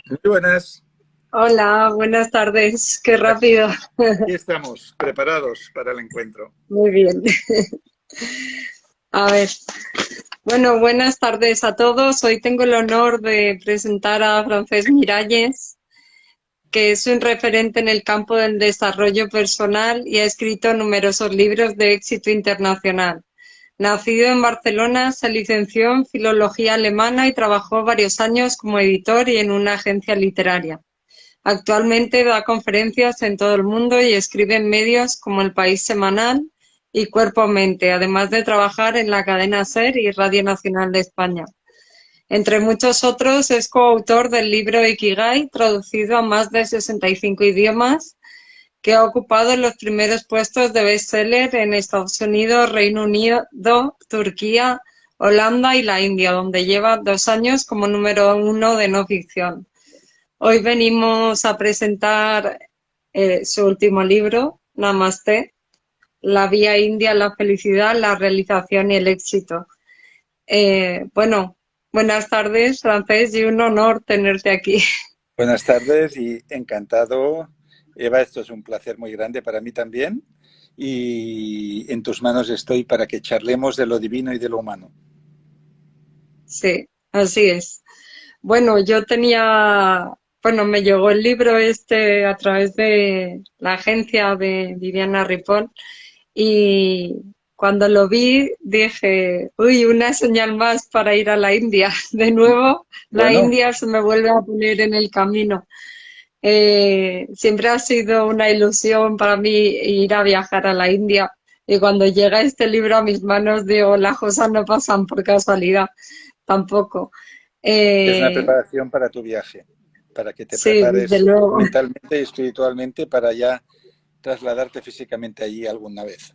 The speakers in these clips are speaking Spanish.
Muy buenas, Hola, buenas tardes. Qué rápido. aquí estamos, preparados para el encuentro. Muy bien. A ver, bueno, buenas tardes a todos. Hoy tengo el honor de presentar a Francesc Miralles, que es un referente en el campo del desarrollo personal y ha escrito numerosos libros de éxito internacional. Nacido en Barcelona, se licenció en filología alemana y trabajó varios años como editor y en una agencia literaria. Actualmente da conferencias en todo el mundo y escribe en medios como El País Semanal y Cuerpo Mente, además de trabajar en la cadena SER y Radio Nacional de España. Entre muchos otros, es coautor del libro Ikigai, traducido a más de 65 idiomas, que ha ocupado los primeros puestos de bestseller en Estados Unidos, Reino Unido, Turquía, Holanda y la India, donde lleva 2 años como número uno de no ficción. Hoy venimos a presentar su último libro, Namaste, La Vía India, la felicidad, la realización y el éxito. Bueno, buenas tardes, Francés, y un honor tenerte aquí. Buenas tardes y encantado. Eva, esto es un placer muy grande para mí también y en tus manos estoy para que charlemos de lo divino y de lo humano. Sí, así es. Bueno, me llegó el libro este a través de la agencia de Viviana Ripoll. Y cuando lo vi dije, uy, una señal más para ir a la India. De nuevo, la Bueno, India se me vuelve a poner en el camino. Siempre ha sido una ilusión para mí ir a viajar a la India. Y cuando llega este libro a mis manos, digo, las cosas no pasan por casualidad, tampoco. es una Eh, preparación para tu viaje, para que te sí, desde prepares luego. mentalmente y espiritualmente para ya trasladarte físicamente allí alguna vez.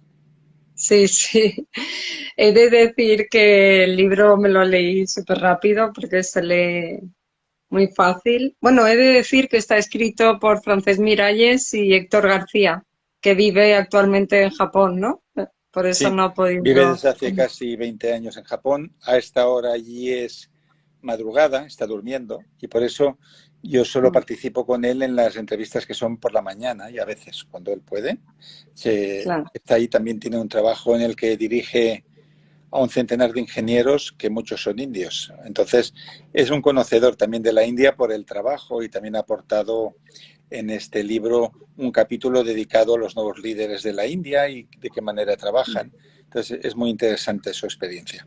Sí, sí. He de decir que el libro me lo leí súper rápido porque se lee muy fácil. Bueno, he de decir que está escrito por Francesc Miralles y Héctor García, que vive actualmente en Japón, ¿no? Por eso Sí, no ha vive podido. desde hace casi 20 años en Japón. A esta hora allí es madrugada, está durmiendo y por eso yo solo participo con él en las entrevistas que son por la mañana y a veces cuando él puede. Claro. Está ahí, también tiene un trabajo en el que dirige a un centenar de ingenieros que muchos son indios. Entonces es un conocedor también de la India por el trabajo y también ha aportado en este libro un capítulo dedicado a los nuevos líderes de la India y de qué manera trabajan. Entonces es muy interesante su experiencia.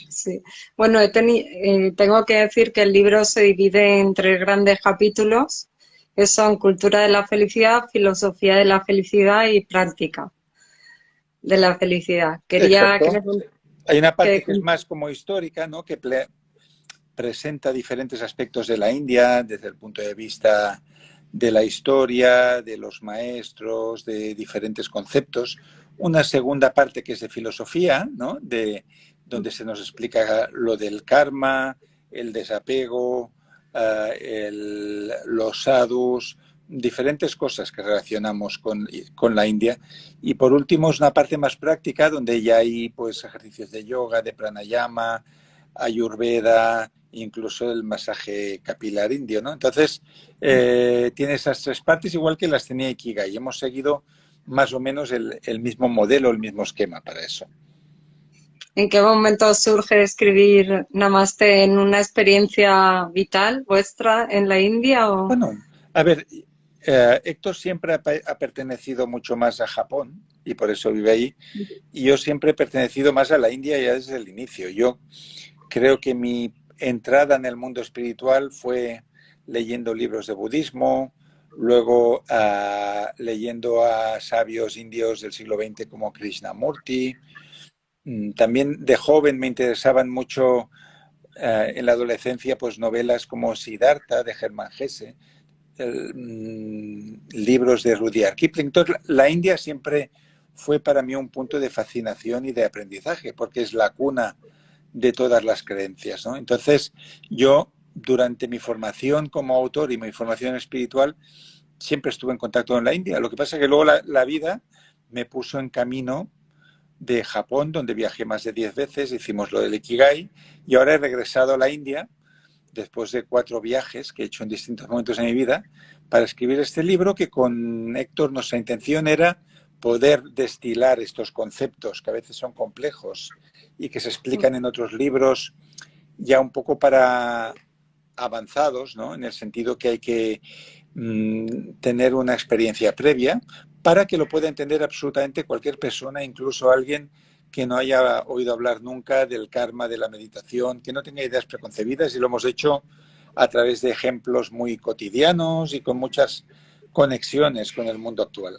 Sí. Bueno, tengo que decir que el libro se divide en tres grandes capítulos, que son cultura de la felicidad, filosofía de la felicidad y práctica de la felicidad. Quería que Exacto. me... Hay una parte Que, que es más como histórica, ¿no? Que presenta diferentes aspectos de la India desde el punto de vista de la historia, de los maestros, de diferentes conceptos. Una segunda parte que es de filosofía, ¿no? Donde se nos explica lo del karma, el desapego, los sadhus, diferentes cosas que relacionamos con la India. Y por último es una parte más práctica donde ya hay pues ejercicios de yoga, de pranayama, ayurveda, incluso el masaje capilar indio, ¿no? Entonces, tiene esas tres partes igual que las tenía Ikigai. Hemos seguido más o menos el mismo modelo, el mismo esquema para eso. ¿En qué momento surge escribir Namaste en una experiencia vital vuestra en la India? O... Bueno, a ver, Héctor siempre ha pertenecido mucho más a Japón y por eso vive ahí. Y yo siempre he pertenecido más a la India ya desde el inicio. Yo creo que mi entrada en el mundo espiritual fue leyendo libros de budismo, luego leyendo a sabios indios del siglo XX como Krishnamurti. También de joven me interesaban mucho en la adolescencia pues novelas como Siddhartha de Hermann Hesse, libros de Rudyard Kipling. Entonces, la India siempre fue para mí un punto de fascinación y de aprendizaje, porque es la cuna de todas las creencias, ¿no? Entonces, yo durante mi formación como autor y mi formación espiritual siempre estuve en contacto con la India. Lo que pasa es que luego la vida me puso en camino de Japón, donde viajé más de 10 veces, hicimos lo del Ikigai, y ahora he regresado a la India después de 4 viajes que he hecho en distintos momentos de mi vida, para escribir este libro que con Héctor nuestra intención era poder destilar estos conceptos que a veces son complejos y que se explican en otros libros ya un poco para avanzados, ¿no? En el sentido que hay que tener una experiencia previa para que lo pueda entender absolutamente cualquier persona, incluso alguien que no haya oído hablar nunca del karma, de la meditación, que no tenga ideas preconcebidas, y lo hemos hecho a través de ejemplos muy cotidianos y con muchas conexiones con el mundo actual.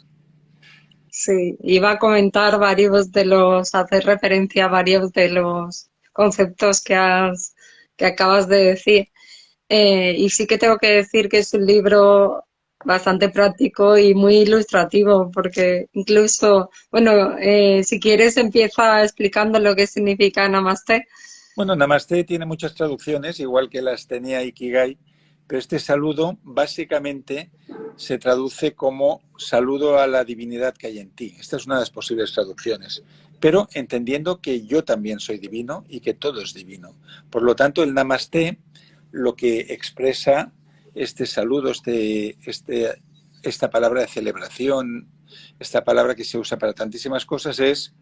Sí, iba a comentar hacer referencia a varios de los conceptos que acabas de decir. Y sí que tengo que decir que es un libro bastante práctico y muy ilustrativo, porque incluso, bueno, si quieres empieza explicando lo que significa Namaste. Bueno, Namaste tiene muchas traducciones, igual que las tenía Ikigai, pero este saludo básicamente se traduce como saludo a la divinidad que hay en ti. Esta es una de las posibles traducciones, pero entendiendo que yo también soy divino y que todo es divino. Por lo tanto, el Namaste lo que expresa este saludo, esta palabra de celebración, esta palabra que se usa para tantísimas cosas, es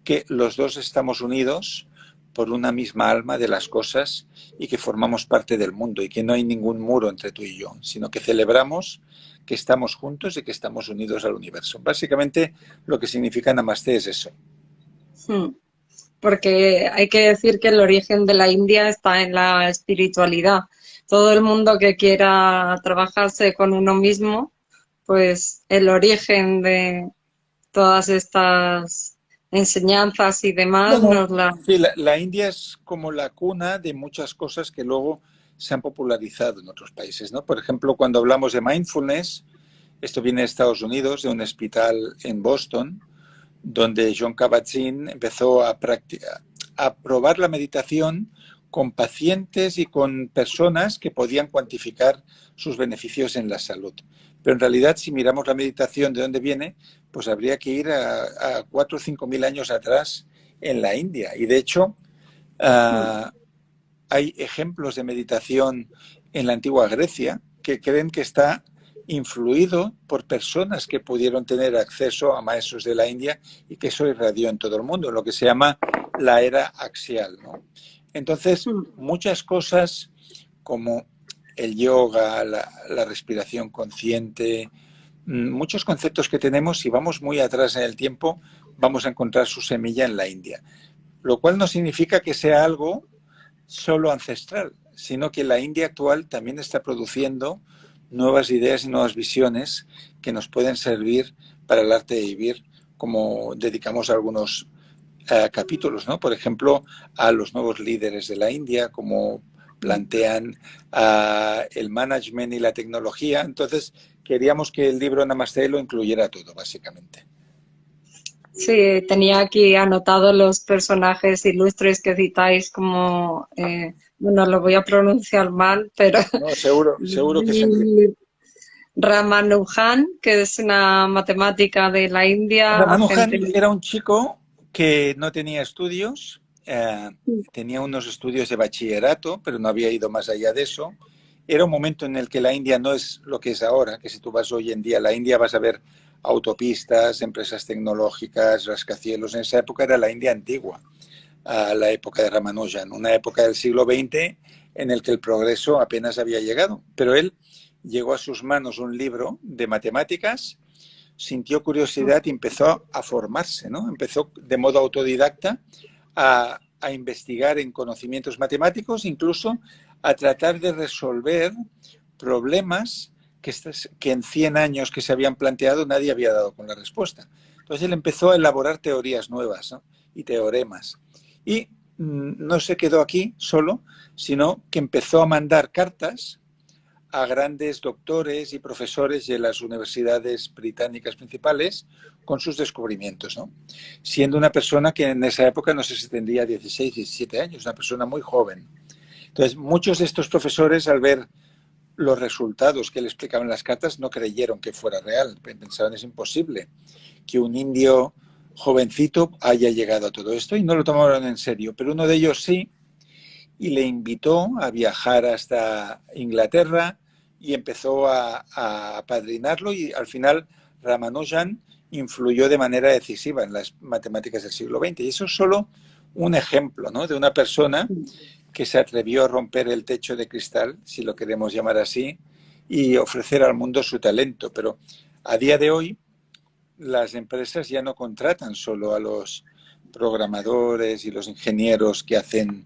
que los dos estamos unidos por una misma alma de las cosas y que formamos parte del mundo y que no hay ningún muro entre tú y yo, sino que celebramos que estamos juntos y que estamos unidos al universo. Básicamente lo que significa Namaste es eso. Porque hay que decir que el origen de la India está en la espiritualidad. Todo el mundo que quiera trabajarse con uno mismo, pues el origen de todas estas enseñanzas y demás Bueno, nos la... sí, la India es como la cuna de muchas cosas que luego se han popularizado en otros países, ¿no? Por ejemplo, cuando hablamos de mindfulness, esto viene de Estados Unidos, de un hospital en Boston, donde John Kabat-Zinn empezó a probar la meditación con pacientes y con personas que podían cuantificar sus beneficios en la salud. Pero en realidad, si miramos la meditación de dónde viene, pues habría que ir a 4 o 5 mil años atrás en la India. Y de hecho, hay ejemplos de meditación en la antigua Grecia que creen que está influido por personas que pudieron tener acceso a maestros de la India y que eso irradió en todo el mundo, lo que se llama la era axial, ¿no? Entonces, muchas cosas como el yoga, la respiración consciente, muchos conceptos que tenemos, si vamos muy atrás en el tiempo, vamos a encontrar su semilla en la India. Lo cual no significa que sea algo solo ancestral, sino que la India actual también está produciendo nuevas ideas y nuevas visiones que nos pueden servir para el arte de vivir, como dedicamos algunos capítulos, ¿no? Por ejemplo, a los nuevos líderes de la India, como plantean el management y la tecnología. Entonces, queríamos que el libro Namaste lo incluyera todo, básicamente. Sí, tenía aquí anotados los personajes ilustres que citáis como, bueno, lo voy a pronunciar mal, pero No, seguro que se entiende. Ramanujan, que es una matemática de la India, Ramanujan agente... era un chico que no tenía estudios, tenía unos estudios de bachillerato, pero no había ido más allá de eso. Era un momento en el que la India no es lo que es ahora, que si tú vas hoy en día a la India vas a ver autopistas, empresas tecnológicas, rascacielos. En esa época era la India antigua, la época de Ramanujan, una época del siglo XX en el que el progreso apenas había llegado. Pero él llegó a sus manos un libro de matemáticas, sintió curiosidad y empezó a formarse, ¿no? Empezó de modo autodidacta a investigar en conocimientos matemáticos, incluso a tratar de resolver problemas que en 100 años que se habían planteado nadie había dado con la respuesta. Entonces él empezó a elaborar teorías nuevas, ¿no? Y teoremas. Y no se quedó aquí solo, sino que empezó a mandar cartas a grandes doctores y profesores de las universidades británicas principales con sus descubrimientos, ¿no? Siendo una persona que en esa época no sé si tendría 16, 17 años, una persona muy joven. Entonces, muchos de estos profesores, al ver los resultados que le explicaban las cartas, no creyeron que fuera real. Pensaban, es imposible que un indio jovencito haya llegado a todo esto, y no lo tomaron en serio. Pero uno de ellos sí, y le invitó a viajar hasta Inglaterra y empezó a apadrinarlo, y al final Ramanujan influyó de manera decisiva en las matemáticas del siglo XX. Y eso es solo un ejemplo, ¿no?, de una persona que se atrevió a romper el techo de cristal, si lo queremos llamar así, y ofrecer al mundo su talento. Pero a día de hoy las empresas ya no contratan solo a los programadores y los ingenieros que hacen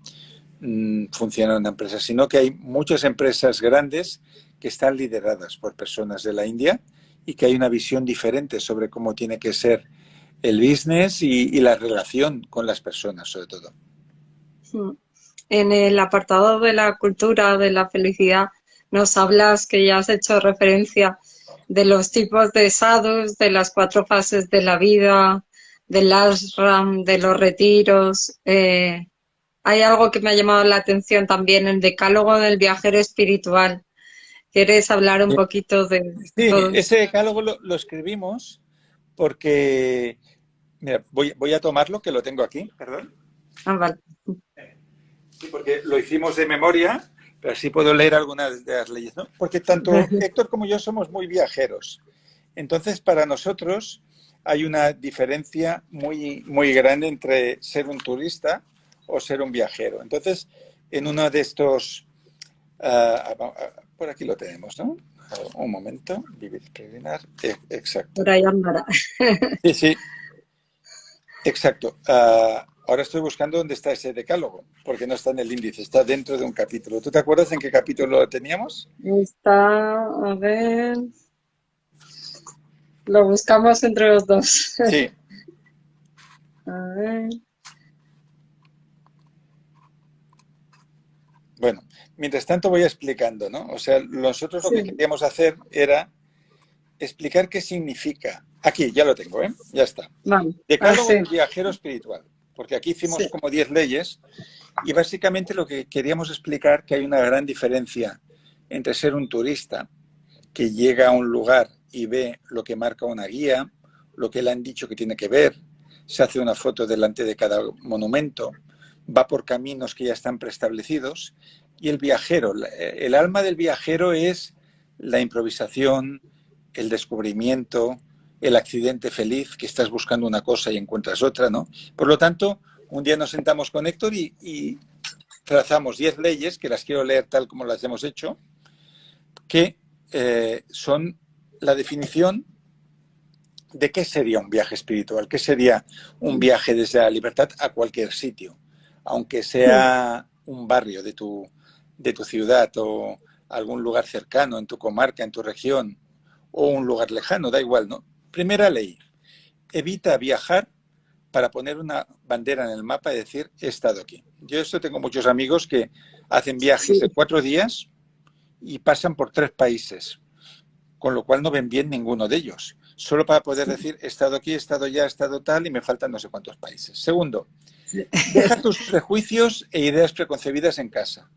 funcionar una empresa, sino que hay muchas empresas grandes que están lideradas por personas de la India y que hay una visión diferente sobre cómo tiene que ser el business y la relación con las personas, sobre todo. En el apartado de la cultura, de la felicidad, nos hablas, que ya has hecho referencia, de los tipos de sadhus, de las 4 fases de la vida, del ashram, de los retiros. Hay algo que me ha llamado la atención también, el decálogo del viajero espiritual. ¿Quieres hablar un poquito de Sí, todo? ese decálogo lo escribimos porque, mira, voy a tomarlo, que lo tengo aquí, perdón. Ah, vale. Sí, porque lo hicimos de memoria, pero así puedo leer algunas de las leyes, ¿no? Porque tanto Héctor como yo somos muy viajeros. Entonces, para nosotros hay una diferencia muy, muy grande entre ser un turista o ser un viajero. Entonces, en uno de estos... por aquí lo tenemos, ¿no? Un momento. Vivir, peregrinar. Exacto. Por ahí andará. Sí, sí. Exacto. Ahora estoy buscando dónde está ese decálogo, porque no está en el índice, está dentro de un capítulo. ¿Tú te acuerdas en qué capítulo lo teníamos? Está, a ver, lo buscamos entre los dos. Sí. A ver. Bueno, mientras tanto voy explicando, ¿no? O sea, nosotros lo que queríamos hacer era explicar qué significa. Aquí, ya lo tengo, ¿eh? Ya está. Vale. Decálogo del viajero espiritual. Porque aquí hicimos como 10 leyes y básicamente lo que queríamos explicar que hay una gran diferencia entre ser un turista que llega a un lugar y ve lo que marca una guía, lo que le han dicho que tiene que ver, se hace una foto delante de cada monumento, va por caminos que ya están preestablecidos, y el viajero, el alma del viajero es la improvisación, el descubrimiento, el accidente feliz, que estás buscando una cosa y encuentras otra, ¿no? Por lo tanto, un día nos sentamos con Héctor y trazamos 10 leyes, que las quiero leer tal como las hemos hecho, que son la definición de qué sería un viaje espiritual, qué sería un viaje desde la libertad a cualquier sitio, aunque sea un barrio de tu ciudad o algún lugar cercano, en tu comarca, en tu región, o un lugar lejano, da igual, ¿no? Primera ley, evita viajar para poner una bandera en el mapa y decir, he estado aquí. Yo tengo muchos amigos que hacen viajes de 4 días y pasan por 3 países, con lo cual no ven bien ninguno de ellos, solo para poder decir, he estado aquí, he estado ya, he estado tal, y me faltan no sé cuántos países. Segundo, deja tus prejuicios e ideas preconcebidas en casa.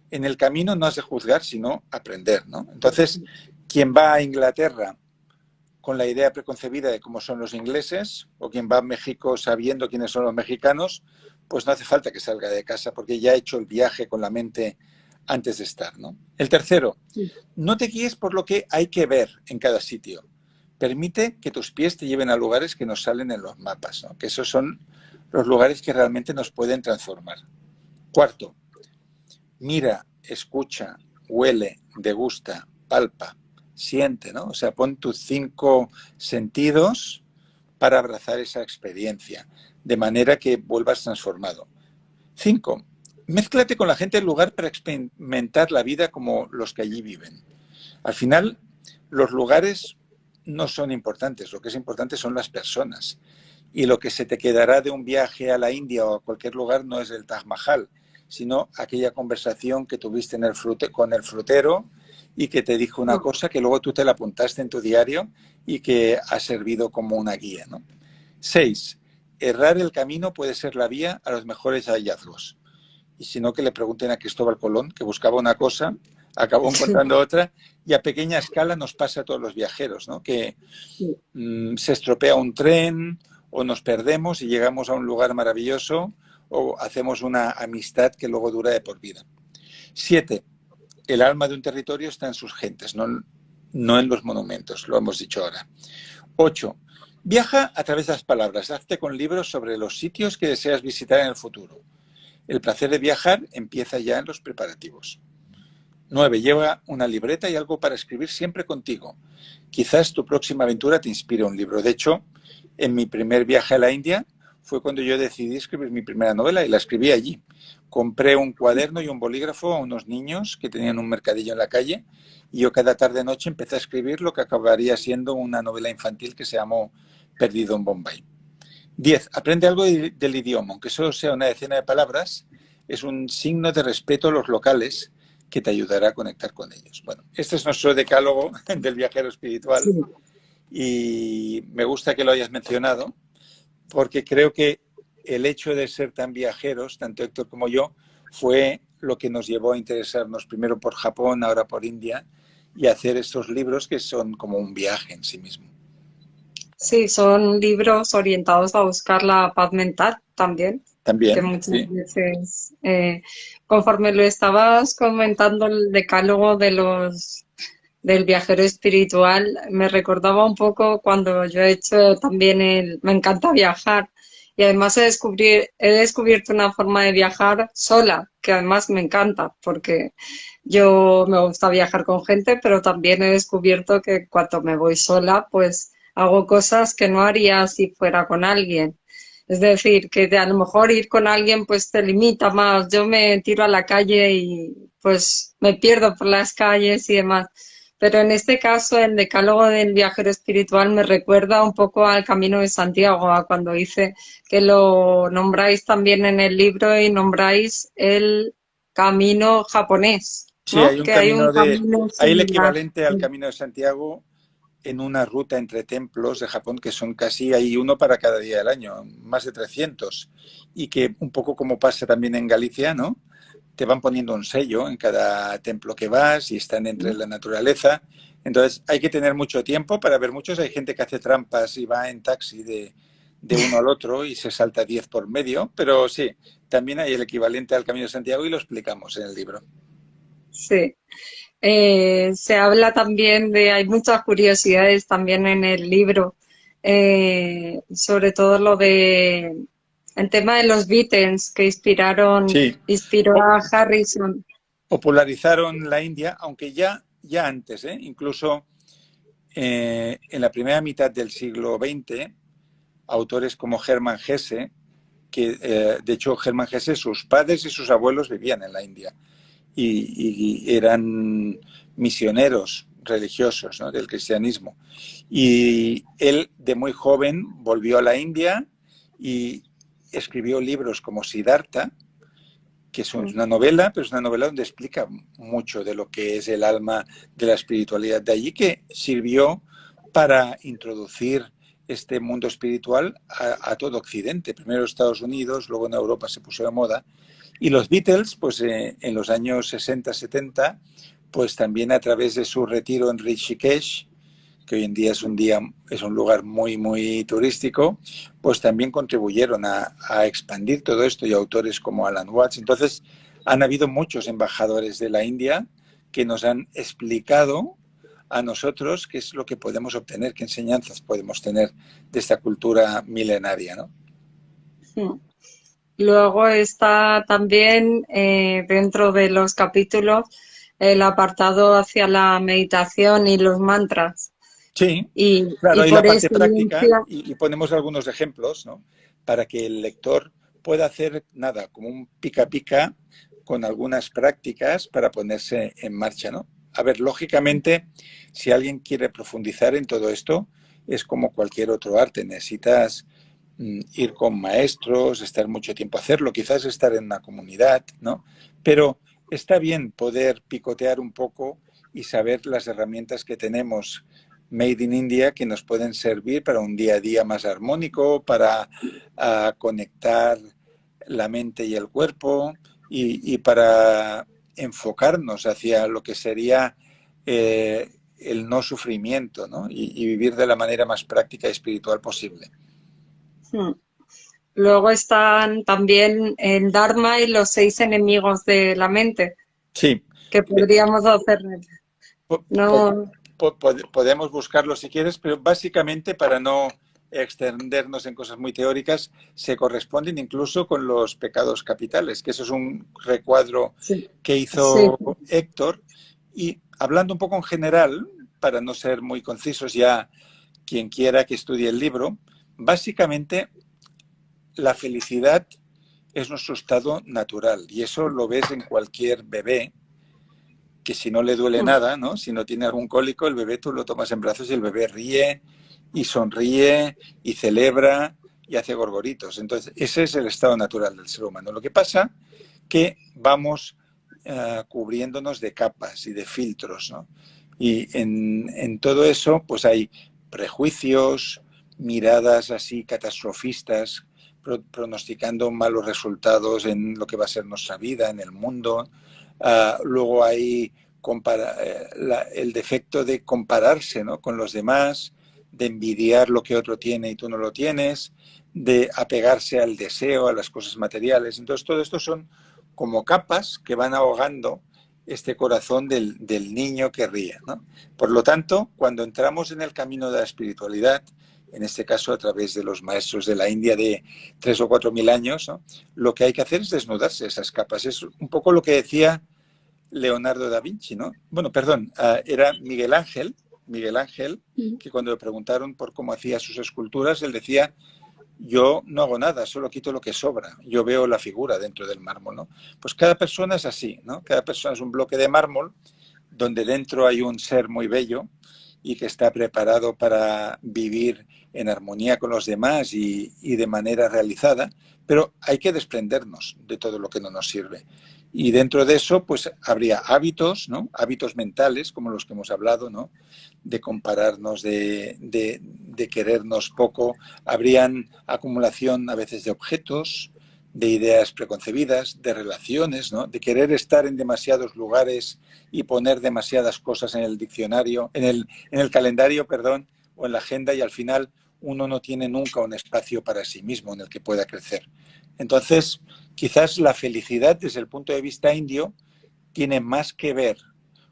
En el camino no has de juzgar, sino aprender, ¿no? Entonces, quien va a Inglaterra con la idea preconcebida de cómo son los ingleses, o quien va a México sabiendo quiénes son los mexicanos, pues no hace falta que salga de casa, porque ya ha hecho el viaje con la mente antes de estar, ¿no? El tercero, no te guíes por lo que hay que ver en cada sitio. Permite que tus pies te lleven a lugares que nos salen en los mapas, ¿no? Que esos son los lugares que realmente nos pueden transformar. Cuarto, mira, escucha, huele, degusta, palpa, siente, ¿no? O sea, pon tus 5 sentidos para abrazar esa experiencia, de manera que vuelvas transformado. 5, mézclate con la gente del lugar para experimentar la vida como los que allí viven. Al final, los lugares no son importantes, lo que es importante son las personas. Y lo que se te quedará de un viaje a la India o a cualquier lugar no es el Taj Mahal, sino aquella conversación que tuviste con el frutero y que te dijo una cosa que luego tú te la apuntaste en tu diario y que ha servido como una guía, ¿no? 6, errar el camino puede ser la vía a los mejores hallazgos. Y si no, que le pregunten a Cristóbal Colón, que buscaba una cosa, acabó encontrando otra, y a pequeña escala nos pasa a todos los viajeros, ¿no? Que se estropea un tren o nos perdemos y llegamos a un lugar maravilloso, o hacemos una amistad que luego dura de por vida. 7. El alma de un territorio está en sus gentes, no en los monumentos, lo hemos dicho ahora. 8. Viaja a través de las palabras, hazte con libros sobre los sitios que deseas visitar en el futuro. El placer de viajar empieza ya en los preparativos. 9. Lleva una libreta y algo para escribir siempre contigo. Quizás tu próxima aventura te inspire un libro. De hecho, en mi primer viaje a la India fue cuando yo decidí escribir mi primera novela y la escribí allí. Compré un cuaderno y un bolígrafo a unos niños que tenían un mercadillo en la calle y yo cada tarde-noche empecé a escribir lo que acabaría siendo una novela infantil que se llamó Perdido en Bombay. 10. Aprende algo del idioma, aunque solo sea una decena de palabras, es un signo de respeto a los locales que te ayudará a conectar con ellos. Bueno, este es nuestro decálogo del viajero espiritual y me gusta que lo hayas mencionado porque creo que el hecho de ser tan viajeros, tanto Héctor como yo, fue lo que nos llevó a interesarnos primero por Japón, ahora por India y hacer estos libros que son como un viaje en sí mismo. Sí, son libros orientados a buscar la paz mental también. Que También, muchas sí. veces, conforme lo estabas comentando, el decálogo del viajero espiritual, me recordaba un poco cuando yo he hecho también me encanta viajar y además he descubierto una forma de viajar sola, que además me encanta porque yo me gusta viajar con gente, pero también he descubierto que cuando me voy sola, pues hago cosas que no haría si fuera con alguien. Es decir, que a lo mejor ir con alguien pues te limita más. Yo me tiro a la calle y pues me pierdo por las calles y demás. Pero en este caso, el decálogo del viajero espiritual me recuerda un poco al Camino de Santiago, a cuando dice que lo nombráis también en el libro y nombráis el camino japonés, Sí, ¿no? hay un Que hay un camino camino hay el similar. equivalente al Camino de Santiago en una ruta entre templos de Japón que son casi, hay uno para cada día del año, más de 300, y que un poco como pasa también en Galicia, ¿no? Te van poniendo un sello en cada templo que vas y están entre la naturaleza. Entonces hay que tener mucho tiempo para ver muchos. Hay gente que hace trampas y va en taxi de uno al otro y se salta 10 por medio, pero sí, también hay el equivalente al Camino de Santiago y lo explicamos en el libro. Sí. Se habla también hay muchas curiosidades también en el libro, sobre todo el tema de los Beatles que Sí, inspiró a Harrison. popularizaron la India, aunque ya antes, ¿eh? Incluso en la primera mitad del siglo XX, autores como Hermann Hesse, que de hecho Hermann Hesse, sus padres y sus abuelos vivían en la India y eran misioneros religiosos, ¿no? Del cristianismo. Y él de muy joven volvió a la India y escribió libros como Siddhartha, que es una novela, pero es una novela donde explica mucho de lo que es el alma de la espiritualidad de allí, que sirvió para introducir este mundo espiritual a todo Occidente. Primero Estados Unidos, luego en Europa se puso de moda. Y los Beatles, pues en los años 60, 70, pues también a través de su retiro en Rishikesh, que hoy en día es un lugar muy, muy turístico, pues también contribuyeron a expandir todo esto y autores como Alan Watts. Entonces, han habido muchos embajadores de la India que nos han explicado a nosotros qué es lo que podemos obtener, qué enseñanzas podemos tener de esta cultura milenaria, ¿no? Luego está también dentro de los capítulos el apartado hacia la meditación y los mantras. Sí, claro, Y hay la por parte práctica excelencia, y ponemos algunos ejemplos, ¿no? Para que el lector pueda hacer nada, como un pica pica con algunas prácticas para ponerse en marcha, ¿no? A ver, lógicamente, si alguien quiere profundizar en todo esto, es como cualquier otro arte. Necesitas ir con maestros, estar mucho tiempo a hacerlo, quizás estar en una comunidad, ¿no? Pero está bien poder picotear un poco y saber las herramientas que tenemos Made in India que nos pueden servir para un día a día más armónico, para conectar la mente y el cuerpo y para enfocarnos hacia lo que sería el no sufrimiento, ¿no? Y vivir de la manera más práctica y espiritual posible. luego están también el Dharma y los 6 enemigos de la mente, Sí. que podríamos hacer. Po- po- No, Podemos buscarlo si quieres, pero básicamente para no extendernos en cosas muy teóricas, se corresponden incluso con los pecados capitales, que eso es un recuadro sí, que sí, hizo Héctor. Y hablando un poco en general, para no ser muy concisos ya, quien quiera que estudie el libro, básicamente la felicidad es nuestro estado natural y eso lo ves en cualquier bebé que si no le duele nada, ¿no? Si no tiene algún cólico, el bebé tú lo tomas en brazos y el bebé ríe y sonríe y celebra y hace gorgoritos. Entonces, ese es el estado natural del ser humano. Lo que pasa que vamos cubriéndonos de capas y de filtros, ¿no? Y en todo eso, pues hay prejuicios, miradas así catastrofistas, pronosticando malos resultados en lo que va a ser nuestra vida, en el mundo. Luego hay el defecto de compararse, ¿no?, con los demás, de envidiar lo que otro tiene y tú no lo tienes, de apegarse al deseo, a las cosas materiales. Entonces, todo esto son como capas que van ahogando este corazón del niño que ríe, ¿no? Por lo tanto, cuando entramos en el camino de la espiritualidad, en este caso a través de los maestros de la India de 3 o 4 mil años, ¿no?, lo que hay que hacer es desnudarse esas capas. Es un poco lo que decía Leonardo da Vinci, ¿no? Bueno, perdón, era Miguel Ángel, que cuando le preguntaron por cómo hacía sus esculturas, él decía: yo no hago nada, solo quito lo que sobra. Yo veo la figura dentro del mármol, ¿no? Pues cada persona es así, ¿no? Cada persona es un bloque de mármol donde dentro hay un ser muy bello y que está preparado para vivir en armonía con los demás y de manera realizada, pero hay que desprendernos de todo lo que no nos sirve. Y dentro de eso, pues habría hábitos, ¿no? Hábitos mentales, como los que hemos hablado, ¿no? De compararnos, de querernos poco. Habrían acumulación a veces de objetos, de ideas preconcebidas, de relaciones, ¿no? De querer estar en demasiados lugares y poner demasiadas cosas en el diccionario, en el calendario, perdón, o en la agenda, y al final uno no tiene nunca un espacio para sí mismo en el que pueda crecer. Entonces, quizás la felicidad desde el punto de vista indio tiene más que ver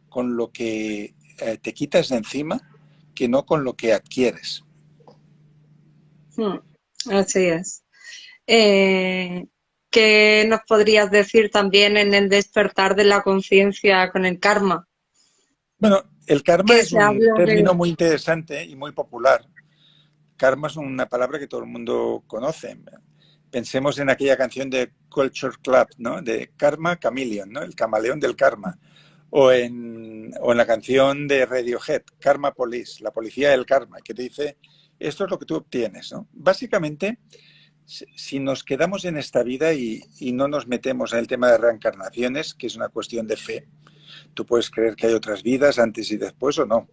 con lo que te quitas de encima que no con lo que adquieres. así es. ¿Qué nos podrías decir también en el despertar de la conciencia con el karma? Bueno, el karma Que es se un habla término de... muy interesante y muy popular. Karma es una palabra que todo el mundo conoce. Pensemos en aquella canción de Culture Club, ¿no? De Karma Chameleon, ¿no? El camaleón del karma. O en la canción de Radiohead, Karma Police, la policía del karma, que te dice: esto es lo que tú obtienes, ¿no? Básicamente, si nos quedamos en esta vida y no nos metemos en el tema de reencarnaciones, que es una cuestión de fe, tú puedes creer que hay otras vidas antes y después o no.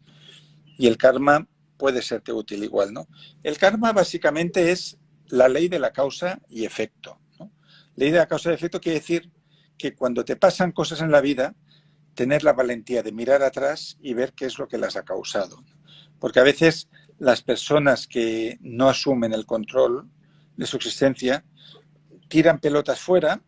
Y el karma puede serte útil igual, ¿no? El karma básicamente es la ley de la causa y efecto, ¿no? Ley de la causa y efecto quiere decir que cuando te pasan cosas en la vida, tener la valentía de mirar atrás y ver qué es lo que las ha causado. Porque a veces las personas que no asumen el control de su existencia tiran pelotas fuera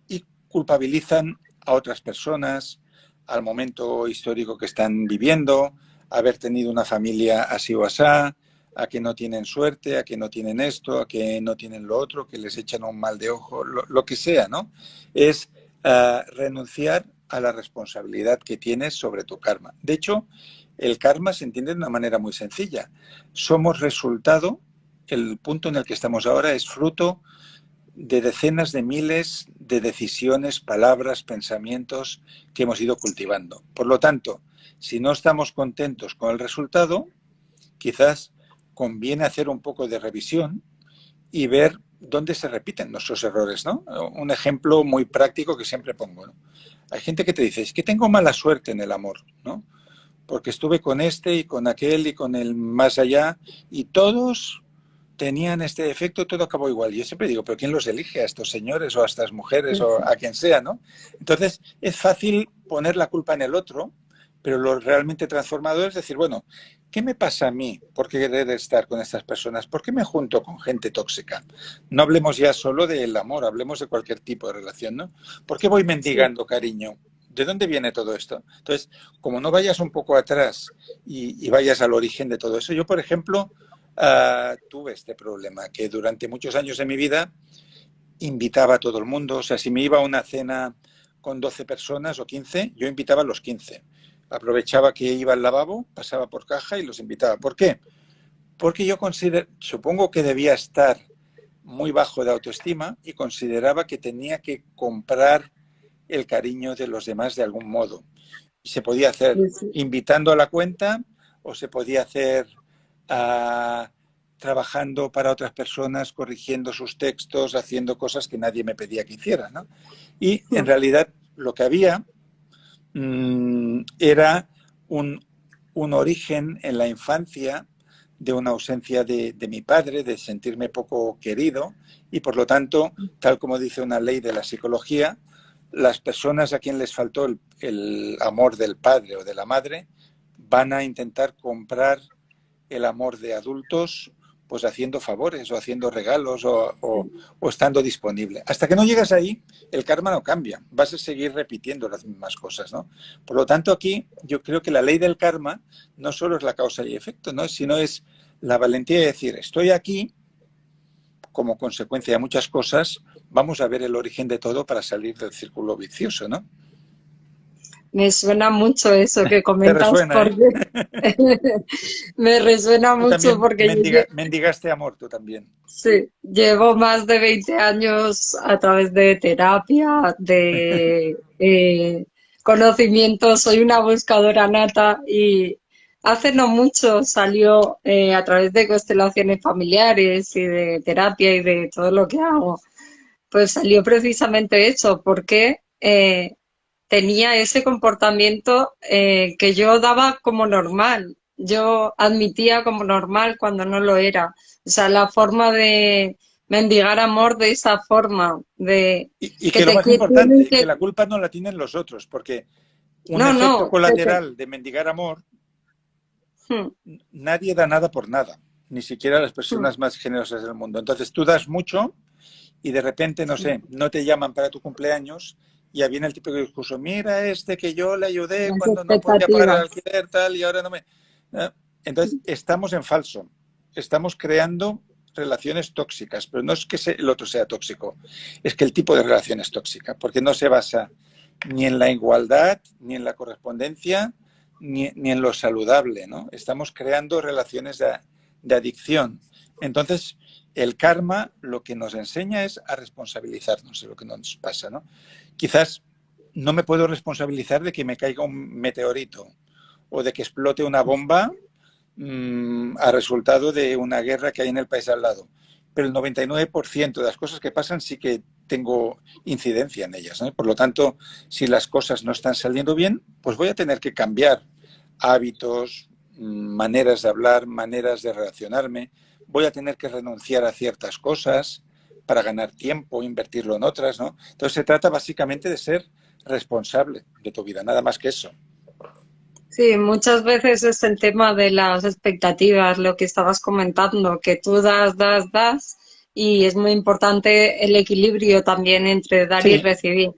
y culpabilizan a otras personas, al momento histórico que están viviendo, a haber tenido una familia así o asá, a que no tienen suerte, a que no tienen esto, a que no tienen lo otro, que les echan un mal de ojo, lo que sea, ¿no? Es renunciar a la responsabilidad que tienes sobre tu karma. De hecho, el karma se entiende de una manera muy sencilla. Somos resultado, el punto en el que estamos ahora es fruto de decenas de miles de decisiones, palabras, pensamientos que hemos ido cultivando. Por lo tanto, si no estamos contentos con el resultado, quizás conviene hacer un poco de revisión y ver dónde se repiten nuestros errores, ¿no? Un ejemplo muy práctico que siempre pongo, ¿no? Hay gente que te dice: es que tengo mala suerte en el amor, ¿no? Porque estuve con este y con aquel y con el más allá y todos tenían este defecto, todo acabó igual. Yo siempre digo: ¿pero quién los elige a estos señores o a estas mujeres o a quien sea, ¿no? Entonces, es fácil poner la culpa en el otro, Pero lo realmente transformador es decir, bueno, ¿qué me pasa a mí por querer estar con estas personas? ¿Por qué me junto con gente tóxica? No hablemos ya solo del amor, hablemos de cualquier tipo de relación, ¿no? ¿Por qué voy sí. mendigando cariño? ¿De dónde viene todo esto? Entonces, como no vayas un poco atrás y vayas al origen de todo eso, yo, por ejemplo, tuve este problema, que durante muchos años de mi vida invitaba a todo el mundo. O sea, si me iba a una cena con 12 personas o 15, yo invitaba a los 15. Aprovechaba que iba al lavabo, pasaba por caja y los invitaba. ¿Por qué? Porque yo supongo que debía estar muy bajo de autoestima y consideraba que tenía que comprar el cariño de los demás de algún modo. Y se podía hacer Sí, sí. invitando a la cuenta o se podía hacer uh, trabajando para otras personas, corrigiendo sus textos, haciendo cosas que nadie me pedía que hiciera, ¿no? Y en realidad lo que había era un origen en la infancia de una ausencia de mi padre, de sentirme poco querido y por lo tanto, tal como dice una ley de la psicología, las personas a quien les faltó el amor del padre o de la madre van a intentar comprar el amor de adultos pues haciendo favores o haciendo regalos o estando disponible. Hasta que no llegas ahí, el karma no cambia. Vas a seguir repitiendo las mismas cosas, ¿no? Por lo tanto, aquí yo creo que la ley del karma no solo es la causa y efecto, ¿no? Sino es la valentía de decir, estoy aquí como consecuencia de muchas cosas, vamos a ver el origen de todo para salir del círculo vicioso, ¿no? Me suena mucho eso que Te comentas resuena, ¿eh? porque me resuena Tú mucho también porque mendigaste amor, tú también. sí, llevo más de 20 años a través de terapia, de conocimiento, soy una buscadora nata y hace no mucho salió a través de constelaciones familiares y de terapia y de todo lo que hago, pues salió precisamente eso, porque tenía ese comportamiento que yo daba como normal, yo admitía como normal cuando no lo era. O sea, la forma de mendigar amor de esa forma, de Y que que lo te más tienen importante, que que... la culpa no la tienen los otros, porque un No, efecto no, colateral de mendigar amor, Hmm, nadie da nada por nada, ni siquiera las hmm, personas más generosas del mundo. Entonces tú das mucho y de repente, no sí, sé, no te llaman para tu cumpleaños y ya viene el típico discurso, mira que yo le ayudé las cuando no podía pagar el expectativas. alquiler, tal, y ahora no me... Entonces, estamos en falso. Estamos creando relaciones tóxicas, pero no es que el otro sea tóxico, es que el tipo de relación es tóxica, porque no se basa ni en la igualdad, ni en la correspondencia, ni en lo saludable, ¿no? Estamos creando relaciones de adicción. Entonces, el karma lo que nos enseña es a responsabilizarnos de lo que nos pasa, ¿no? Quizás no me puedo responsabilizar de que me caiga un meteorito o de que explote una bomba a resultado de una guerra que hay en el país al lado. Pero el 99% de las cosas que pasan sí que tengo incidencia en ellas, ¿no? Por lo tanto, si las cosas no están saliendo bien, pues voy a tener que cambiar hábitos, maneras de hablar, maneras de relacionarme. Voy a tener que renunciar a ciertas cosas para ganar tiempo, invertirlo en otras, ¿no? Entonces se trata básicamente de ser responsable de tu vida, nada más que eso. Sí, muchas veces es el tema de las expectativas, lo que estabas comentando, que tú das, y es muy importante el equilibrio también entre dar y Sí, recibir,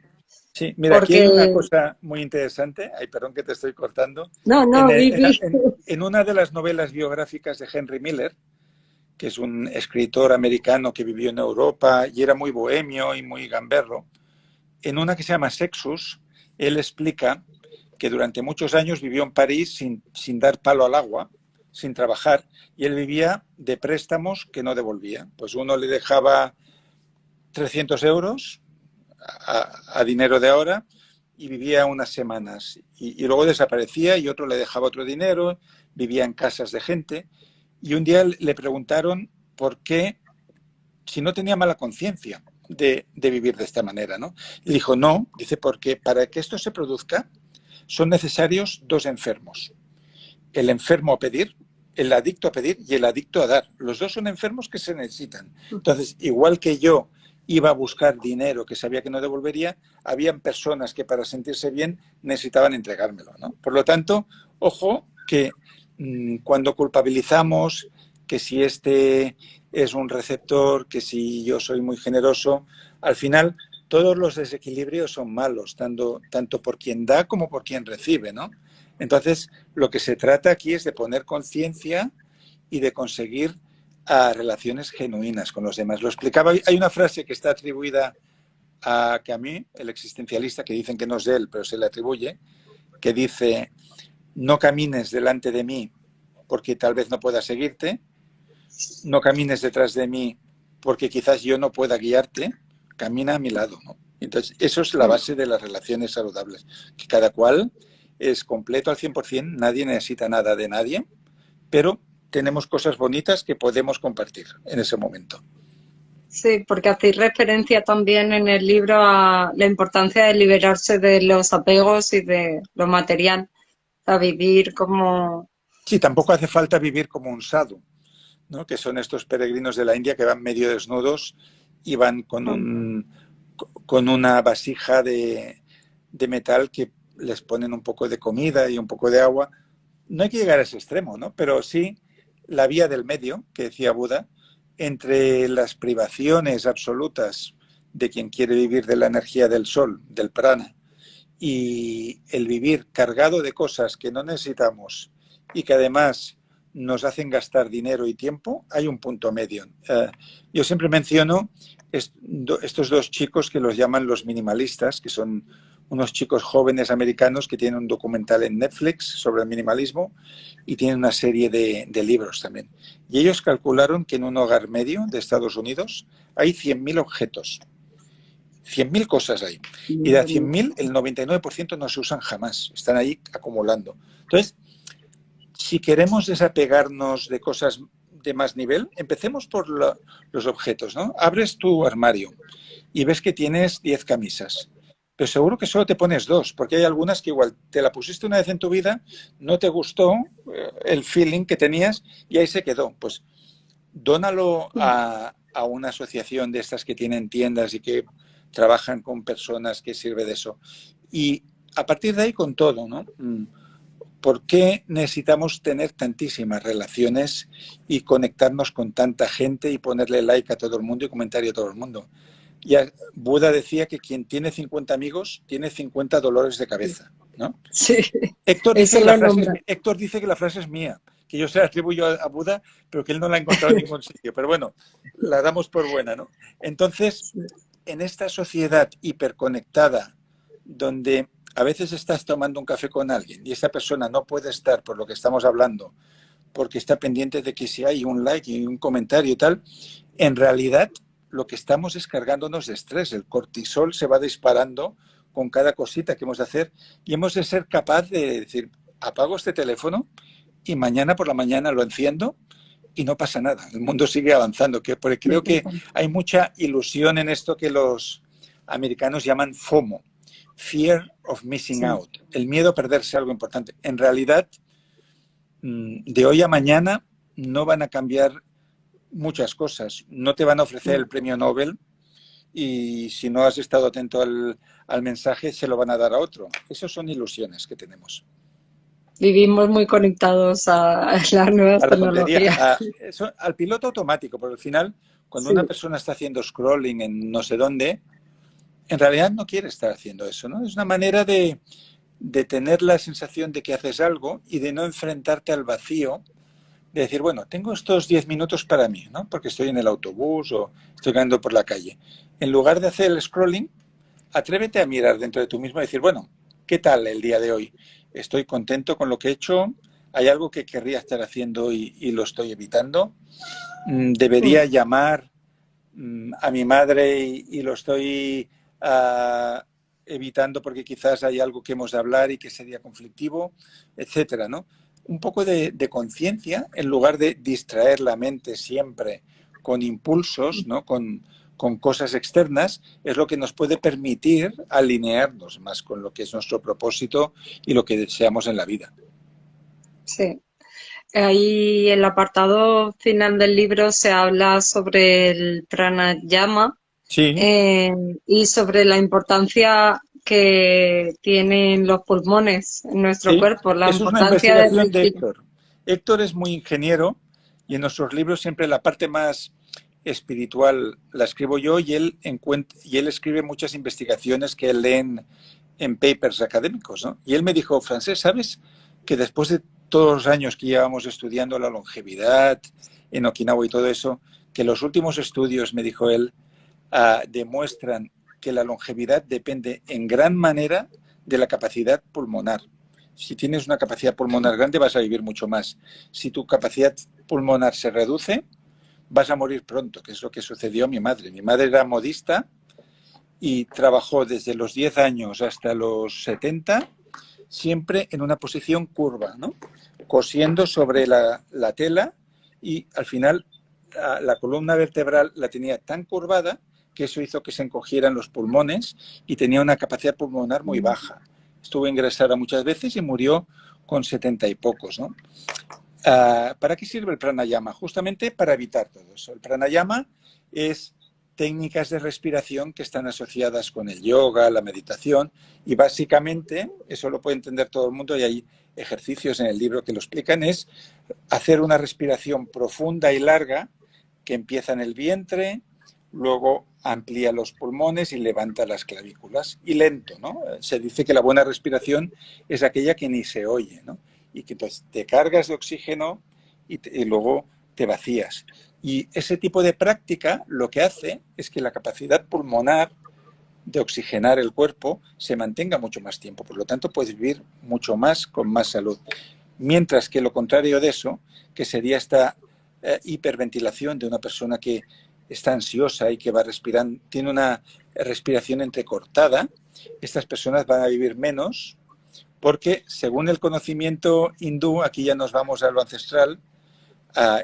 sí, mira, aquí hay una porque cosa muy interesante. Ay, perdón que te estoy cortando. no, En, no, en, Vivi. en una de las novelas biográficas de Henry Miller, que es un escritor americano que vivió en Europa y era muy bohemio y muy gamberro, en una que se llama Sexus, él explica que durante muchos años vivió en París sin dar palo al agua, sin trabajar, y él vivía de préstamos que no devolvía. Pues uno le dejaba 300 euros a dinero de ahora y vivía unas semanas. Y luego desaparecía y otro le dejaba otro dinero, vivía en casas de gente. Y un día le preguntaron por qué, si no tenía mala conciencia de vivir de esta manera, ¿no? Y dijo, no, dice, porque para que esto se produzca son necesarios dos enfermos. El enfermo a pedir, el adicto a pedir y el adicto a dar. Los dos son enfermos que se necesitan. Entonces, igual que yo iba a buscar dinero que sabía que no devolvería, habían personas que para sentirse bien necesitaban entregármelo, ¿no? Por lo tanto, ojo que cuando culpabilizamos que si este es un receptor, que si yo soy muy generoso, al final todos los desequilibrios son malos, tanto por quien da como por quien recibe, ¿no? Entonces, lo que se trata aquí es de poner conciencia y de conseguir relaciones genuinas con los demás. Lo explicaba, hay una frase que está atribuida a Camus, el existencialista, que dicen que no es de él, pero se le atribuye, que dice, no camines delante de mí porque tal vez no pueda seguirte, no camines detrás de mí porque quizás yo no pueda guiarte, camina a mi lado, ¿no? Entonces, eso es la base de las relaciones saludables, que cada cual es completo al 100%, nadie necesita nada de nadie, pero tenemos cosas bonitas que podemos compartir en ese momento. Sí, porque hacéis referencia también en el libro a la importancia de liberarse de los apegos y de lo material, a vivir como... Sí, tampoco hace falta vivir como un sadhu, ¿no? Que son estos peregrinos de la India que van medio desnudos y van con una vasija de metal que les ponen un poco de comida y un poco de agua. No hay que llegar a ese extremo, ¿no? Pero sí la vía del medio, que decía Buda, entre las privaciones absolutas de quien quiere vivir de la energía del sol, del prana, y el vivir cargado de cosas que no necesitamos y que además nos hacen gastar dinero y tiempo, hay un punto medio. Yo siempre menciono estos dos chicos que los llaman los minimalistas, que son unos chicos jóvenes americanos que tienen un documental en Netflix sobre el minimalismo y tienen una serie de libros también. Y ellos calcularon que en un hogar medio de Estados Unidos hay 100.000 objetos. 100.000 cosas ahí. Y de 100.000, el 99% no se usan jamás. Están ahí acumulando. Entonces, si queremos desapegarnos de cosas de más nivel, empecemos por los objetos, ¿no? Abres tu armario y ves que tienes 10 camisas. Pero seguro que solo te pones 2, porque hay algunas que igual te la pusiste una vez en tu vida, no te gustó el feeling que tenías y ahí se quedó. Pues dónalo a una asociación de estas que tienen tiendas y que trabajan con personas que sirve de eso. Y a partir de ahí con todo, ¿no? ¿Por qué necesitamos tener tantísimas relaciones y conectarnos con tanta gente y ponerle like a todo el mundo y comentario a todo el mundo? Ya Buda decía que quien tiene 50 amigos tiene 50 dolores de cabeza, ¿no? Sí, Héctor eso dice, lo nombra. Héctor dice que la frase es mía, que yo se la atribuyo a Buda, pero que él no la ha encontrado en ningún sitio. Pero bueno, la damos por buena, ¿no? Entonces, en esta sociedad hiperconectada, donde a veces estás tomando un café con alguien y esa persona no puede estar por lo que estamos hablando, porque está pendiente de que si hay un like y un comentario y tal, en realidad lo que estamos es cargándonos de estrés. El cortisol se va disparando con cada cosita que hemos de hacer y hemos de ser capaz de decir, apago este teléfono y mañana por la mañana lo enciendo y no pasa nada. El mundo sigue avanzando, porque creo que hay mucha ilusión en esto que los americanos llaman FOMO, Fear of Missing Out, el miedo a perderse algo importante. En realidad, de hoy a mañana no van a cambiar muchas cosas. No te van a ofrecer el premio Nobel y si no has estado atento al mensaje, se lo van a dar a otro. Esas son ilusiones que tenemos. Vivimos muy conectados a las nuevas A la tontería, tecnologías. al piloto automático, porque al final, cuando una persona está haciendo scrolling en no sé dónde, en realidad no quiere estar haciendo eso, ¿no? Es una manera de tener la sensación de que haces algo y de no enfrentarte al vacío, de decir, bueno, tengo estos 10 minutos para mí, ¿no? Porque estoy en el autobús o estoy andando por la calle. En lugar de hacer el scrolling, atrévete a mirar dentro de tú mismo y decir, bueno, ¿qué tal el día de hoy? ¿Estoy contento con lo que he hecho? ¿Hay algo que querría estar haciendo y lo estoy evitando? ¿Debería llamar a mi madre y lo estoy evitando porque quizás hay algo que hemos de hablar y que sería conflictivo, etcétera, ¿no? Un poco de conciencia en lugar de distraer la mente siempre con impulsos, ¿no? Con cosas externas, es lo que nos puede permitir alinearnos más con lo que es nuestro propósito y lo que deseamos en la vida. Sí. Ahí el apartado final del libro se habla sobre el pranayama, Sí, y sobre la importancia que tienen los pulmones en nuestro sí. cuerpo, la Eso es una importancia de investigación de respirar. Héctor. Héctor es muy ingeniero y en nuestros libros siempre la parte más espiritual la escribo yo y él escribe muchas investigaciones que él lee en papers académicos, ¿no? Y él me dijo, Francés, ¿sabes que después de todos los años que llevamos estudiando la longevidad en Okinawa y todo eso, que los últimos estudios, me dijo él, demuestran que la longevidad depende en gran manera de la capacidad pulmonar. Si tienes una capacidad pulmonar grande vas a vivir mucho más. Si tu capacidad pulmonar se reduce, vas a morir pronto, que es lo que sucedió a mi madre. Mi madre era modista y trabajó desde los 10 años hasta los 70 siempre en una posición curva, ¿no? Cosiendo sobre la tela y al final la columna vertebral la tenía tan curvada que eso hizo que se encogieran los pulmones y tenía una capacidad pulmonar muy baja. Estuvo ingresada muchas veces y murió con 70 y pocos, ¿no? ¿Para qué sirve el pranayama? Justamente para evitar todo eso. El pranayama es técnicas de respiración que están asociadas con el yoga, la meditación, y básicamente, eso lo puede entender todo el mundo y hay ejercicios en el libro que lo explican, es hacer una respiración profunda y larga que empieza en el vientre, luego amplía los pulmones y levanta las clavículas. Y lento, ¿no? Se dice que la buena respiración es aquella que ni se oye, ¿no? Y que entonces te cargas de oxígeno y luego te vacías. Y ese tipo de práctica lo que hace es que la capacidad pulmonar de oxigenar el cuerpo se mantenga mucho más tiempo. Por lo tanto, puedes vivir mucho más con más salud. Mientras que lo contrario de eso, que sería esta hiperventilación de una persona que está ansiosa y que va respirando, tiene una respiración entrecortada, estas personas van a vivir menos porque según el conocimiento hindú, aquí ya nos vamos a lo ancestral,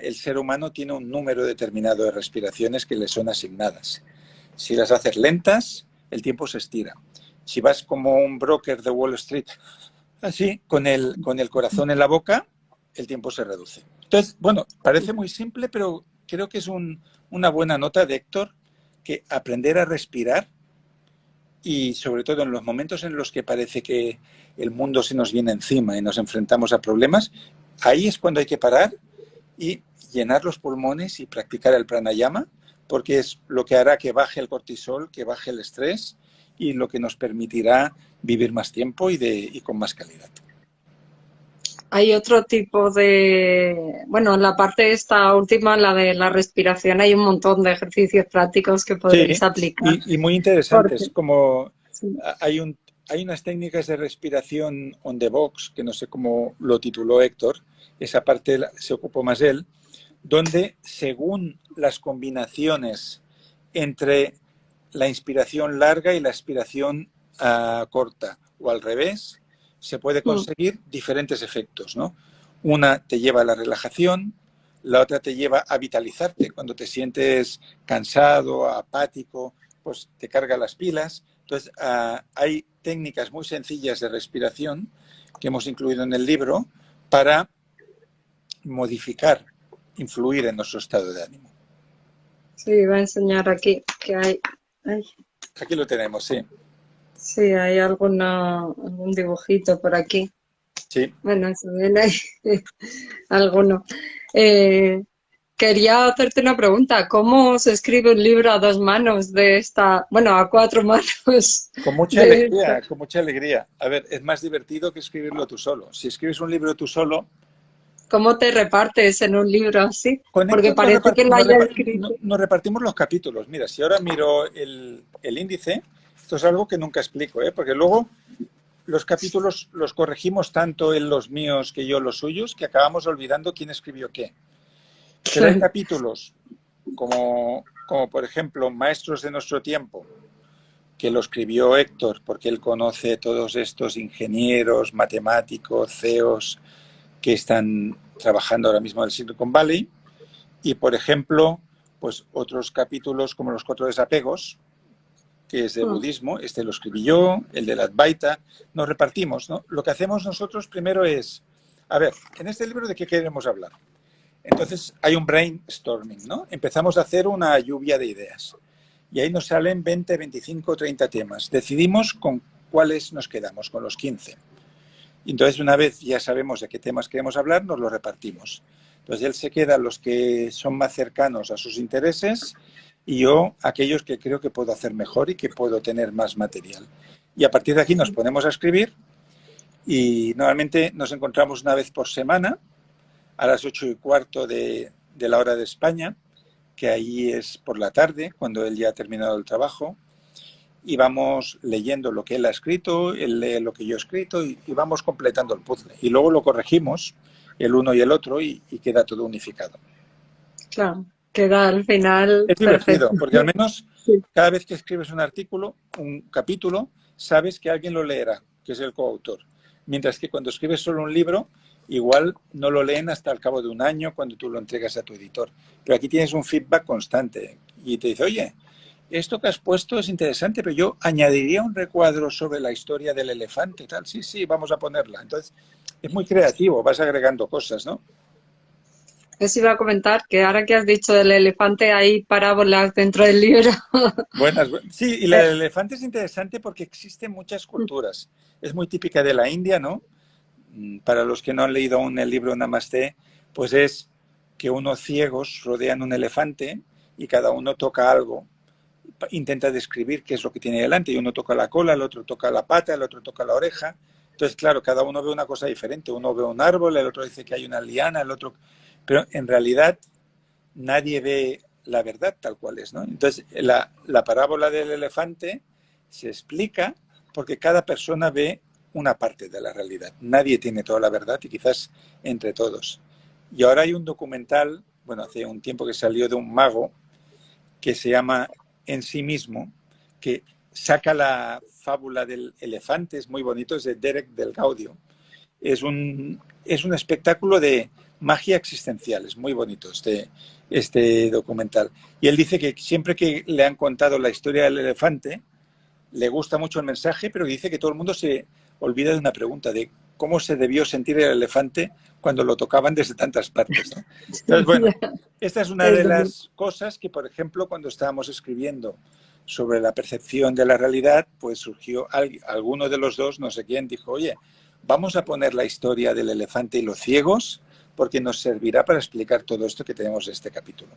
el ser humano tiene un número determinado de respiraciones que le son asignadas. Si las haces lentas, el tiempo se estira. Si vas como un broker de Wall Street, así, con el corazón en la boca, el tiempo se reduce. Entonces, bueno, parece muy simple, pero creo que es una buena nota de Héctor, que aprender a respirar y sobre todo en los momentos en los que parece que el mundo se nos viene encima y nos enfrentamos a problemas, ahí es cuando hay que parar y llenar los pulmones y practicar el pranayama, porque es lo que hará que baje el cortisol, que baje el estrés y lo que nos permitirá vivir más tiempo y con más calidad. Hay otro tipo de, bueno, en la parte esta última, la de la respiración, hay un montón de ejercicios prácticos que podréis Sí, aplicar. y muy interesantes, Porque, como sí. hay unas técnicas de respiración on the box, que no sé cómo lo tituló Héctor, esa parte se ocupó más él, donde según las combinaciones entre la inspiración larga y la expiración corta o al revés, se puede conseguir diferentes efectos, ¿no? Una te lleva a la relajación, la otra te lleva a vitalizarte. Cuando te sientes cansado, apático, pues te carga las pilas. Entonces, hay técnicas muy sencillas de respiración que hemos incluido en el libro para modificar, influir en nuestro estado de ánimo. Sí, voy a enseñar aquí que hay. Ay, Aquí lo tenemos, sí. sí, hay algún dibujito por aquí. Sí. Bueno, se ven ahí alguno. Eh, Quería hacerte una pregunta. ¿Cómo se escribe un libro a dos manos de esta, bueno, a cuatro manos Con mucha de esta? alegría, con mucha alegría. A ver, es más divertido que escribirlo tú solo. Si escribes un libro tú solo, ¿Cómo te repartes en un libro así? con Porque Héctor parece que lo haya escrito. nos repartimos los capítulos. Mira, si ahora miro el índice, esto es algo que nunca explico, ¿eh? Porque luego los capítulos los corregimos tanto en los míos que yo los suyos, que acabamos olvidando quién escribió qué. Pero hay capítulos como por ejemplo Maestros de nuestro tiempo, que lo escribió Héctor, porque él conoce todos estos ingenieros, matemáticos, CEOs que están trabajando ahora mismo en el Silicon Valley. Y, por ejemplo, pues otros capítulos como los 4 desapegos, que es de budismo, este lo escribí yo, el de la Advaita, nos repartimos, ¿no? Lo que hacemos nosotros primero es, a ver, en este libro ¿de qué queremos hablar? Entonces hay un brainstorming, ¿no? Empezamos a hacer una lluvia de ideas. y ahí nos salen 20, 25, 30 temas. Decidimos con cuáles nos quedamos, con los 15. Entonces, una vez ya sabemos de qué temas queremos hablar, nos los repartimos. Entonces, él se queda los que son más cercanos a sus intereses y yo aquellos que creo que puedo hacer mejor y que puedo tener más material. Y a partir de aquí nos ponemos a escribir y normalmente nos encontramos una vez por semana a las 8:15 de la hora de España, que ahí es por la tarde, cuando él ya ha terminado el trabajo, y vamos leyendo lo que él ha escrito, él lee lo que yo he escrito y vamos completando el puzzle. Y luego lo corregimos, el uno y el otro, y queda todo unificado. Claro, queda al final Es divertido, perfecto. porque al menos Sí. cada vez que escribes un artículo, un capítulo, sabes que alguien lo leerá, que es el coautor. Mientras que cuando escribes solo un libro, igual no lo leen hasta el cabo de un año cuando tú lo entregas a tu editor. Pero aquí tienes un feedback constante y te dice, oye, esto que has puesto es interesante, pero yo añadiría un recuadro sobre la historia del elefante y tal. Sí, sí, vamos a ponerla. Entonces, es muy creativo, vas agregando cosas, ¿no? Os iba a comentar que ahora que has dicho del elefante hay parábolas dentro del libro. Buenas. Sí, y la del elefante es interesante porque existen muchas culturas. Es muy típica de la India, ¿no? Para los que no han leído aún el libro Namaste, pues es que unos ciegos rodean un elefante y cada uno toca algo. Intenta describir qué es lo que tiene delante. Y uno toca la cola, el otro toca la pata, el otro toca la oreja. Entonces, claro, cada uno ve una cosa diferente. Uno ve un árbol, el otro dice que hay una liana, el otro... Pero en realidad nadie ve la verdad tal cual es, ¿no? Entonces, la parábola del elefante se explica porque cada persona ve una parte de la realidad. Nadie tiene toda la verdad y quizás entre todos. Y ahora hay un documental, bueno, hace un tiempo que salió de un mago que se llama En sí mismo, que saca la fábula del elefante, es muy bonito, es de Derek del Gaudio. Es un espectáculo de magia existencial, es muy bonito este documental. Y él dice que siempre que le han contado la historia del elefante, le gusta mucho el mensaje, pero dice que todo el mundo se olvida de una pregunta, de cómo se debió sentir el elefante cuando lo tocaban desde tantas partes, ¿no? Entonces, bueno, esta es una de las cosas que, por ejemplo, cuando estábamos escribiendo sobre la percepción de la realidad, pues surgió alguno de los dos, no sé quién, dijo, oye, vamos a poner la historia del elefante y los ciegos porque nos servirá para explicar todo esto que tenemos en este capítulo.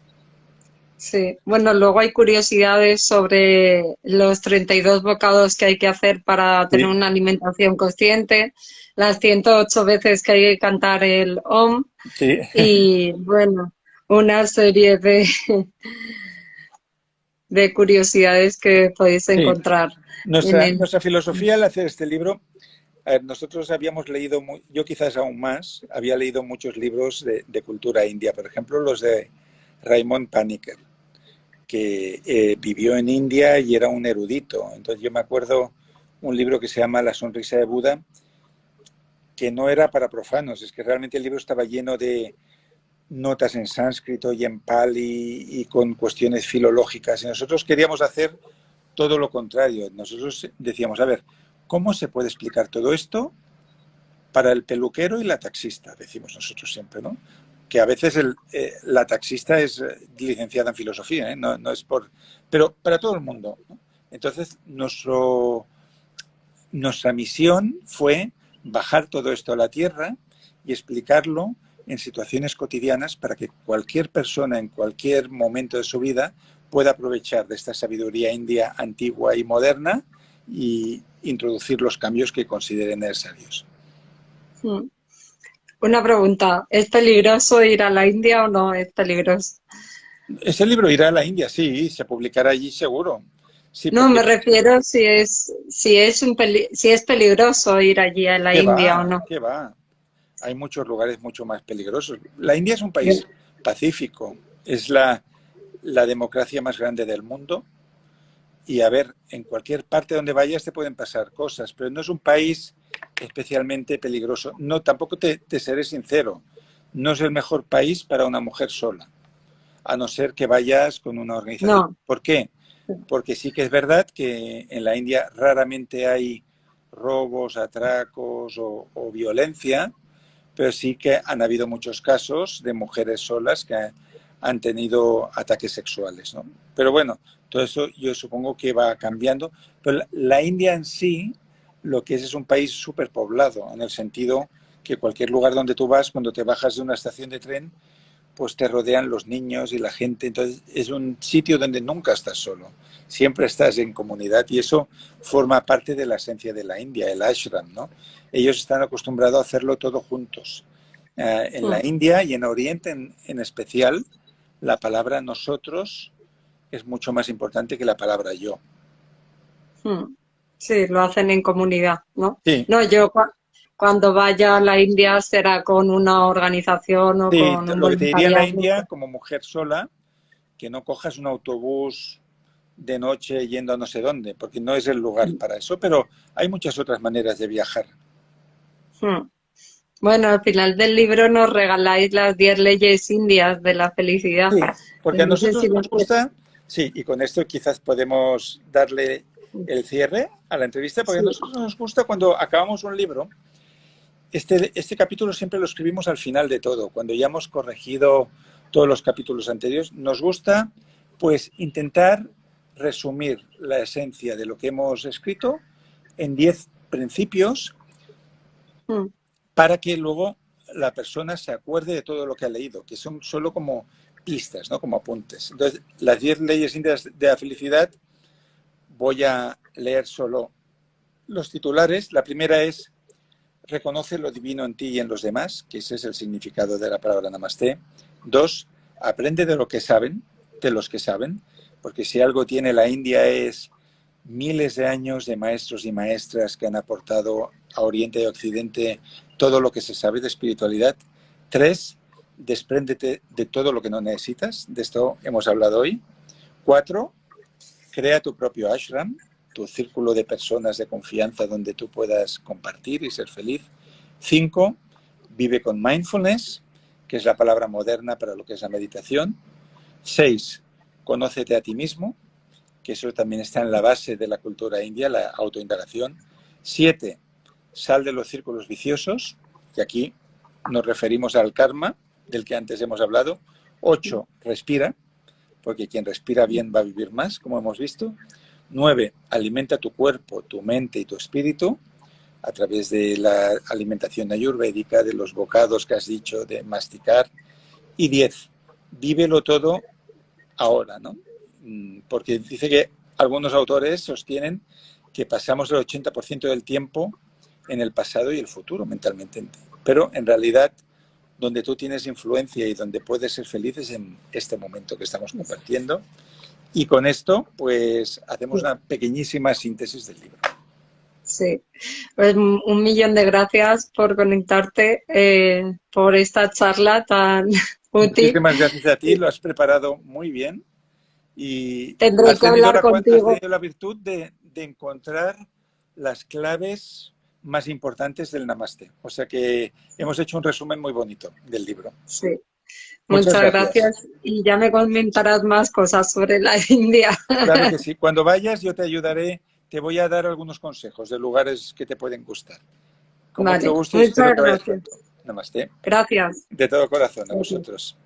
Sí, bueno, luego hay curiosidades sobre los 32 bocados que hay que hacer para tener Sí. una alimentación consciente, las 108 veces que hay que cantar el OM Sí. y, bueno, una serie de curiosidades que podéis Sí. encontrar en él. Nuestra filosofía al hacer este libro, a ver, nosotros habíamos leído, yo quizás aún más, había leído muchos libros de cultura india, por ejemplo, los de Raymond Panikkar, que vivió en India y era un erudito. Entonces yo me acuerdo un libro que se llama La sonrisa de Buda, que no era para profanos, es que realmente el libro estaba lleno de notas en sánscrito y en pali y con cuestiones filológicas. Y nosotros queríamos hacer todo lo contrario. Nosotros decíamos, a ver, ¿cómo se puede explicar todo esto para el peluquero y la taxista? Decimos nosotros siempre, ¿no? Que a veces la taxista es licenciada en filosofía, ¿eh? No es por... Pero para todo el mundo, ¿no? Entonces, nuestra misión fue bajar todo esto a la tierra y explicarlo en situaciones cotidianas para que cualquier persona en cualquier momento de su vida pueda aprovechar de esta sabiduría india antigua y moderna y introducir los cambios que consideren necesarios. Una pregunta, ¿es peligroso ir a la India o no es peligroso? Ese libro irá a la India, sí, se publicará allí seguro. Sí, No, porque me refiero si es peligroso ir allí a la ¿qué India o va? no. ¿Qué va? Hay muchos lugares mucho más peligrosos. La India es un Bien. país pacífico, es la democracia más grande del mundo y a ver, en cualquier parte donde vayas te pueden pasar cosas, pero no es un país especialmente peligroso. No, tampoco te seré sincero, no es el mejor país para una mujer sola, a no ser que vayas con una organización. No, ¿Por qué? Porque sí que es verdad que en la India raramente hay robos, atracos o violencia, pero sí que han habido muchos casos de mujeres solas que han tenido ataques sexuales, ¿no? Pero bueno, todo eso yo supongo que va cambiando. Pero la India en sí, lo que es un país súper poblado, en el sentido que cualquier lugar donde tú vas, cuando te bajas de una estación de tren, pues te rodean los niños y la gente. Entonces es un sitio donde nunca estás solo, siempre estás en comunidad y eso forma parte de la esencia de la India, el ashram, ¿no? Ellos están acostumbrados a hacerlo todo juntos. En la India y en Oriente en especial, la palabra nosotros es mucho más importante que la palabra yo. Sí, lo hacen en comunidad, ¿no? Sí, No, yo cuando vaya a la India será con una organización o sí, con un lo que te diría en la voluntariado. India, como mujer sola, que no cojas un autobús de noche yendo a no sé dónde, porque no es el lugar para eso, pero hay muchas otras maneras de viajar. Bueno, al final del libro nos regaláis las 10 leyes indias de la felicidad. Sí, porque a No sé si nosotros las nos gusta, sí, y con esto quizás podemos darle el cierre a la entrevista, porque a sí. nosotros nos gusta cuando acabamos un libro, este capítulo siempre lo escribimos al final de todo, cuando ya hemos corregido todos los capítulos anteriores, nos gusta pues intentar resumir la esencia de lo que hemos escrito en 10 principios para que luego la persona se acuerde de todo lo que ha leído, que son solo como pistas, ¿no? Como apuntes. Entonces, las 10 leyes indias de la felicidad, voy a leer solo los titulares. La primera es: reconoce lo divino en ti y en los demás, que ese es el significado de la palabra Namaste. 2, aprende de lo que saben, de los que saben, porque si algo tiene la India es miles de años de maestros y maestras que han aportado a Oriente y Occidente todo lo que se sabe de espiritualidad. 3, despréndete de todo lo que no necesitas, de esto hemos hablado hoy. 4, crea tu propio ashram, tu círculo de personas de confianza donde tú puedas compartir y ser feliz. 5, vive con mindfulness, que es la palabra moderna para lo que es la meditación. 6, conócete a ti mismo, que eso también está en la base de la cultura india, la autoindagación. 7, sal de los círculos viciosos, y aquí nos referimos al karma, del que antes hemos hablado. 8, respira, porque quien respira bien va a vivir más, como hemos visto. 9, alimenta tu cuerpo, tu mente y tu espíritu a través de la alimentación ayurvédica, de los bocados que has dicho, de masticar. Y 10, vívelo todo ahora, ¿no? Porque dice que algunos autores sostienen que pasamos el 80% del tiempo en el pasado y el futuro mentalmente. Pero en realidad, donde tú tienes influencia y donde puedes ser feliz es en este momento que estamos compartiendo. Y con esto, pues, hacemos una pequeñísima síntesis del libro. Sí, pues un millón de gracias por conectarte, por esta charla tan útil. Muchísimas gracias a ti, lo has preparado muy bien y Tendré has que tenido hablar contigo. la virtud de encontrar las claves más importantes del Namaste. O sea que hemos hecho un resumen muy bonito del libro. Sí, Muchas muchas gracias. gracias y ya me comentarás más cosas sobre la India. Claro que sí. Cuando vayas yo te ayudaré, te voy a dar algunos consejos de lugares que te pueden gustar. Con mucho Vale, gusto y espero muchas que vayas gracias. pronto. Namaste. Gracias. De todo corazón a Gracias. vosotros.